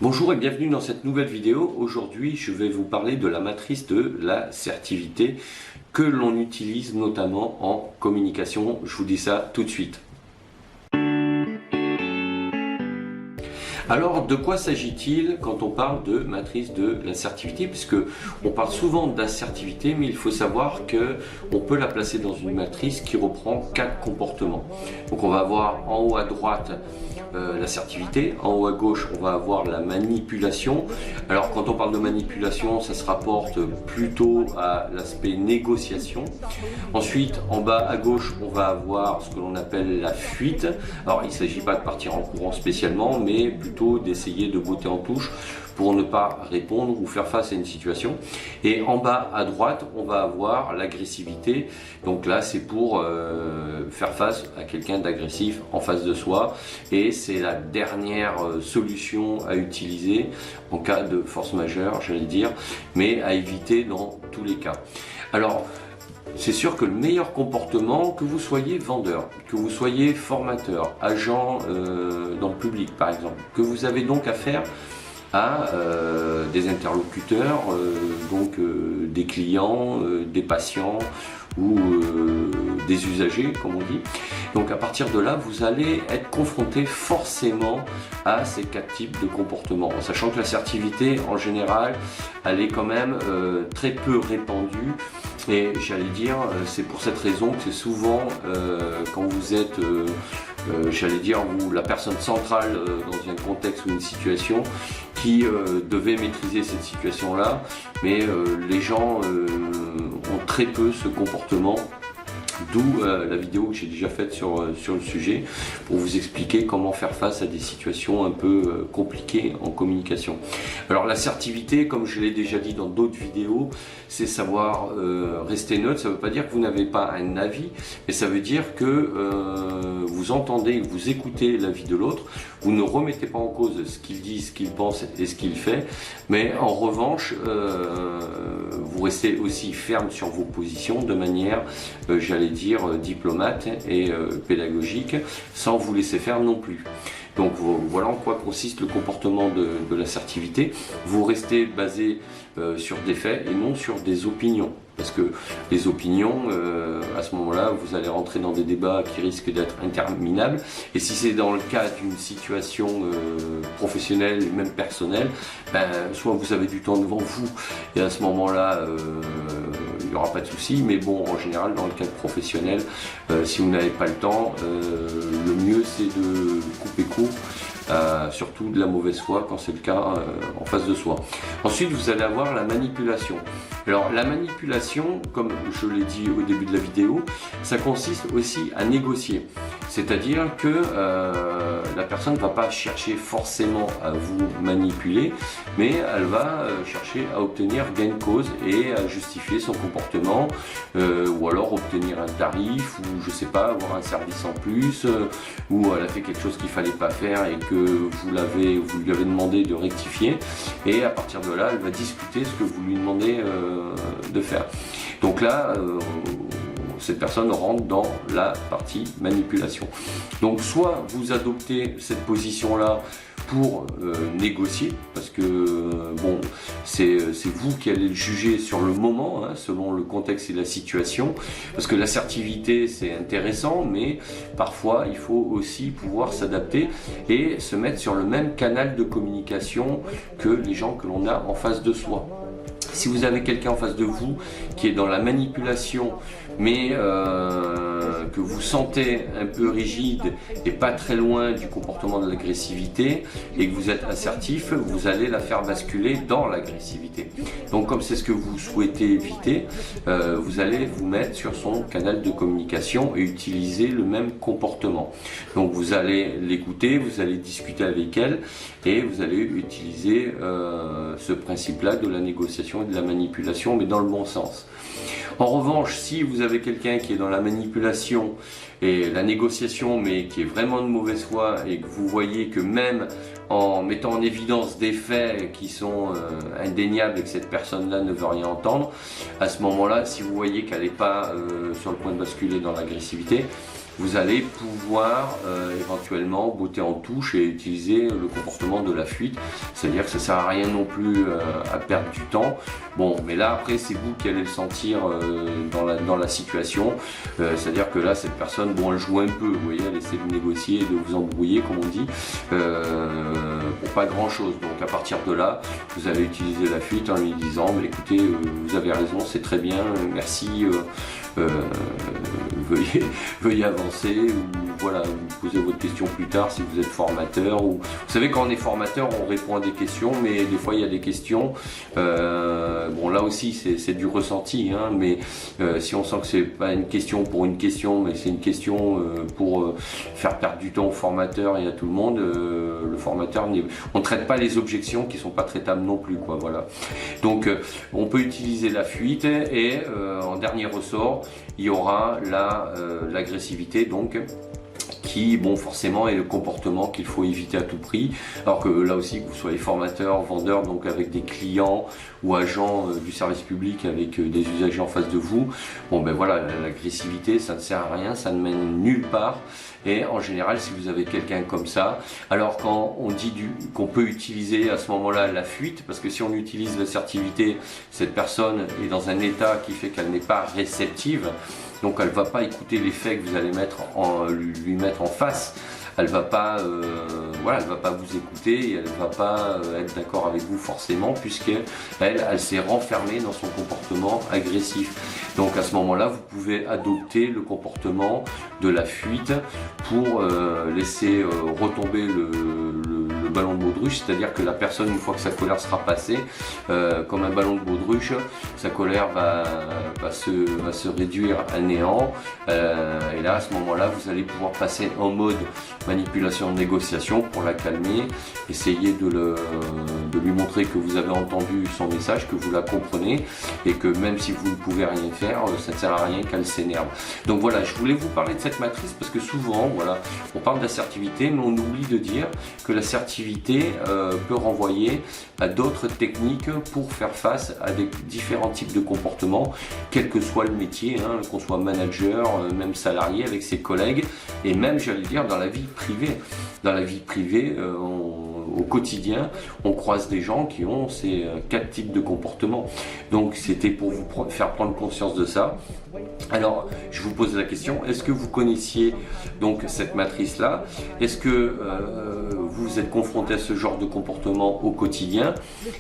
Bonjour et bienvenue dans cette nouvelle vidéo. Aujourd'hui, je vais vous parler de la matrice de l'assertivité que l'on utilise notamment en communication. Je vous dis ça tout de suite. Alors, de quoi s'agit-il quand on parle de matrice de l'assertivité? Puisque on parle souvent d'assertivité, mais il faut savoir que on peut la placer dans une matrice qui reprend 4 comportements. Donc, on va avoir en haut à droite l'assertivité, en haut à gauche, on va avoir la manipulation. Alors, quand on parle de manipulation, ça se rapporte plutôt à l'aspect négociation. Ensuite, en bas à gauche, on va avoir ce que l'on appelle la fuite. Alors, il ne s'agit pas de partir en courant spécialement, mais plutôt d'essayer de botter en touche pour ne pas répondre ou faire face à une situation. Et en bas à droite, on va avoir l'agressivité. Donc là, c'est pour faire face à quelqu'un d'agressif en face de soi. Et c'est la dernière solution à utiliser en cas de force majeure, j'allais dire, mais à éviter dans tous les cas. Alors, c'est sûr que le meilleur comportement, que vous soyez vendeur, que vous soyez formateur, agent dans le public par exemple, que vous avez donc affaire à des interlocuteurs, des clients, des patients ou des usagers comme on dit. Donc à partir de là, vous allez être confronté forcément à ces 4 types de comportements, en sachant que l'assertivité en général, elle est quand même très peu répandue. Et j'allais dire, c'est pour cette raison que c'est souvent quand vous êtes, la personne centrale dans un contexte ou une situation qui devait maîtriser cette situation-là, mais les gens ont très peu ce comportement. D'où la vidéo que j'ai déjà faite sur le sujet pour vous expliquer comment faire face à des situations un peu compliquées en communication. Alors l'assertivité, comme je l'ai déjà dit dans d'autres vidéos, c'est savoir rester neutre. Ça ne veut pas dire que vous n'avez pas un avis, mais ça veut dire que vous entendez, vous écoutez l'avis de l'autre, vous ne remettez pas en cause ce qu'il dit, ce qu'il pense et ce qu'il fait, mais en revanche, vous restez aussi ferme sur vos positions de manière, dire diplomate et pédagogique, sans vous laisser faire non plus. Donc voilà en quoi consiste le comportement de l'assertivité. Vous restez basé sur des faits et non sur des opinions. Parce que les opinions, à ce moment-là, vous allez rentrer dans des débats qui risquent d'être interminables. Et si c'est dans le cas d'une situation professionnelle et même personnelle, soit vous avez du temps devant vous, et à ce moment-là, il n'y aura pas de souci. Mais bon, en général, dans le cadre professionnel, si vous n'avez pas le temps, le mieux c'est de couper court. Surtout de la mauvaise foi quand c'est le cas en face de soi. Ensuite, vous allez avoir la manipulation. Alors la manipulation, comme je l'ai dit au début de la vidéo, ça consiste aussi à négocier. C'est-à-dire que la personne ne va pas chercher forcément à vous manipuler, mais elle va chercher à obtenir gain de cause et à justifier son comportement, ou alors obtenir un tarif, ou je sais pas, avoir un service en plus, ou elle a fait quelque chose qu'il fallait pas faire et que vous lui avez demandé de rectifier, et à partir de là, elle va discuter ce que vous lui demandez de faire. Donc là, cette personne rentre dans la partie manipulation. Donc soit vous adoptez cette position-là pour négocier, parce que bon, c'est vous qui allez le juger sur le moment, hein, selon le contexte et la situation, parce que l'assertivité c'est intéressant, mais parfois il faut aussi pouvoir s'adapter et se mettre sur le même canal de communication que les gens que l'on a en face de soi. Si vous avez quelqu'un en face de vous qui est dans la manipulation, mais que vous sentez un peu rigide et pas très loin du comportement de l'agressivité, et que vous êtes assertif, vous allez la faire basculer dans l'agressivité. Donc comme c'est ce que vous souhaitez éviter, vous allez vous mettre sur son canal de communication et utiliser le même comportement. Donc vous allez l'écouter, vous allez discuter avec elle et vous allez utiliser ce principe-là de la négociation et de la manipulation, mais dans le bon sens. En revanche, si vous avez quelqu'un qui est dans la manipulation et la négociation, mais qui est vraiment de mauvaise foi, et que vous voyez que même en mettant en évidence des faits qui sont indéniables et que cette personne-là ne veut rien entendre, à ce moment-là, si vous voyez qu'elle n'est pas sur le point de basculer dans l'agressivité, vous allez pouvoir éventuellement botter en touche et utiliser le comportement de la fuite. C'est-à-dire que ça sert à rien non plus à perdre du temps. Bon, mais là après c'est vous qui allez le sentir dans la situation. C'est-à-dire que là cette personne, bon, elle joue un peu, vous voyez, elle essaie de négocier, de vous embrouiller comme on dit, pour pas grand-chose. Donc à partir de là, vous allez utiliser la fuite en lui disant, mais écoutez, vous avez raison, c'est très bien, merci. Veuillez avancer, ou voilà, vous posez votre question plus tard si vous êtes formateur. Ou, vous savez, quand on est formateur, on répond à des questions, mais des fois il y a des questions. Bon, là aussi c'est du ressenti, hein, mais si on sent que c'est pas une question pour une question, mais c'est une question pour faire perdre du temps au formateur et à tout le monde, le formateur, on ne traite pas les objections qui sont pas traitables non plus, quoi. Voilà. Donc on peut utiliser la fuite et en dernier ressort, il y aura l'agressivité, donc qui, bon, forcément est le comportement qu'il faut éviter à tout prix. Alors que là aussi, que vous soyez formateur, vendeur, donc avec des clients ou agents du service public avec des usagers en face de vous, bon ben voilà, l'agressivité ça ne sert à rien, ça ne mène nulle part. Et en général, si vous avez quelqu'un comme ça, alors quand on dit qu'on peut utiliser à ce moment-là la fuite, parce que si on utilise l'assertivité, cette personne est dans un état qui fait qu'elle n'est pas réceptive, donc elle ne va pas écouter les faits que vous allez lui mettre en face. Elle va pas, voilà, elle va pas vous écouter et elle va pas être d'accord avec vous forcément, puisqu'elle s'est renfermée dans son comportement agressif. Donc à ce moment-là, vous pouvez adopter le comportement de la fuite pour laisser retomber le ballon de baudruche, c'est-à-dire que la personne, une fois que sa colère sera passée, comme un ballon de baudruche, sa colère va se réduire à néant, et là à ce moment-là vous allez pouvoir passer en mode manipulation de négociation pour la calmer, essayer de lui montrer que vous avez entendu son message, que vous la comprenez et que même si vous ne pouvez rien faire, ça ne sert à rien qu'elle s'énerve. Donc voilà, je voulais vous parler de cette matrice parce que souvent, voilà, on parle d'assertivité mais on oublie de dire que l'assertivité peut renvoyer à d'autres techniques pour faire face à des différents types de comportements, quel que soit le métier, hein, qu'on soit manager, même salarié avec ses collègues, et même, j'allais dire, dans la vie privée. Dans la vie privée, au quotidien, on croise des gens qui ont ces 4 types de comportements. Donc c'était pour vous faire prendre conscience de ça. Alors, je vous pose la question, est-ce que vous connaissiez donc cette matrice-là? Est-ce que vous êtes confronté à ce genre de comportement au quotidien?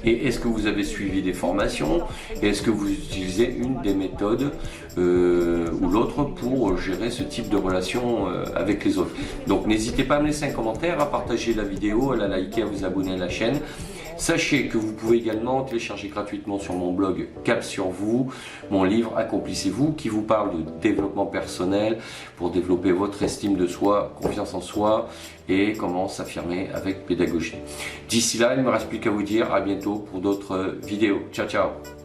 Et est-ce que vous avez suivi des formations? Et est-ce que vous utilisez une des méthodes ou l'autre pour gérer ce type de relation avec les autres? Donc n'hésitez pas à me laisser un commentaire, à partager la vidéo, à la liker, à vous abonner à la chaîne. Sachez que vous pouvez également télécharger gratuitement sur mon blog Cap sur vous, mon livre Accomplissez-vous, qui vous parle de développement personnel pour développer votre estime de soi, confiance en soi et comment s'affirmer avec pédagogie. D'ici là, il ne me reste plus qu'à vous dire à bientôt pour d'autres vidéos. Ciao, ciao!